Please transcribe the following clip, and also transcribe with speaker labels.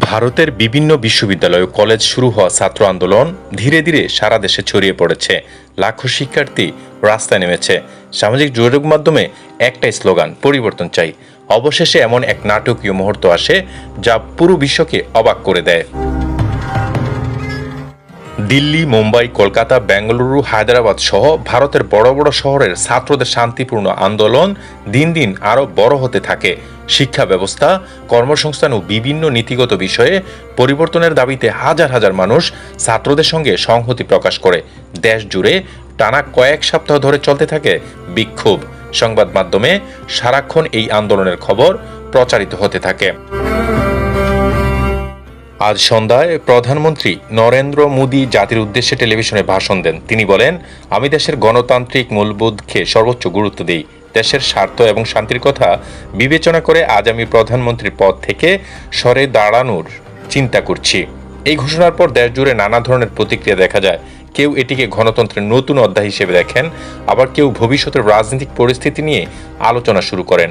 Speaker 1: ভারতের বিভিন্ন বিশ্ববিদ্যালয় ও কলেজ শুরু হওয়া ছাত্র আন্দোলন ধীরে ধীরে সারা দেশে ছড়িয়ে পড়েছে। লাখো শিক্ষার্থী রাস্তায় নেমেছে। সামাজিক যোগাযোগ মাধ্যমে একটাই স্লোগান, পরিবর্তন চাই। অবশেষে এমন এক নাটকীয় মুহূর্ত আসে যা পুরো বিশ্বকে অবাক করে দেয়। দিল্লি, মুম্বাই, কলকাতা, বেঙ্গালুরু, হায়দ্রাবাদ সহ ভারতের বড় বড় শহরের ছাত্রদের শান্তিপূর্ণ আন্দোলন দিন দিন আরও বড় হতে থাকে। শিক্ষা ব্যবস্থা, কর্মসংস্থান ও বিভিন্ন নীতিগত বিষয়ে পরিবর্তনের দাবিতে হাজার হাজার মানুষ ছাত্রদের সঙ্গে সংহতি প্রকাশ করে। দেশ জুড়ে টানা কয়েক সপ্তাহ ধরে চলতে থাকে বিক্ষোভ। সংবাদ মাধ্যমে সারাক্ষণ এই আন্দোলনের খবর প্রচারিত হতে থাকে। আজ সন্ধ্যায় প্রধানমন্ত্রী নরেন্দ্র মোদী জাতির উদ্দেশ্যে টেলিভিশনে ভাষণ দেন। তিনি বলেন, আমি দেশের গণতান্ত্রিক মূল্যবোধকে সর্বোচ্চ গুরুত্ব দিই। দেশের স্বার্থ এবং শান্তির কথা বিবেচনা করে আজ আমি প্রধানমন্ত্রীর পদ থেকে সরে দাঁড়ানোর চিন্তা করছি। এই ঘোষণার পর দেশ জুড়ে নানা ধরনের প্রতিক্রিয়া দেখা যায়। কেউ এটিকে গণতন্ত্রের নতুন অধ্যায় হিসেবে দেখেন, আবার কেউ ভবিষ্যতের রাজনৈতিক পরিস্থিতি নিয়ে আলোচনা শুরু করেন।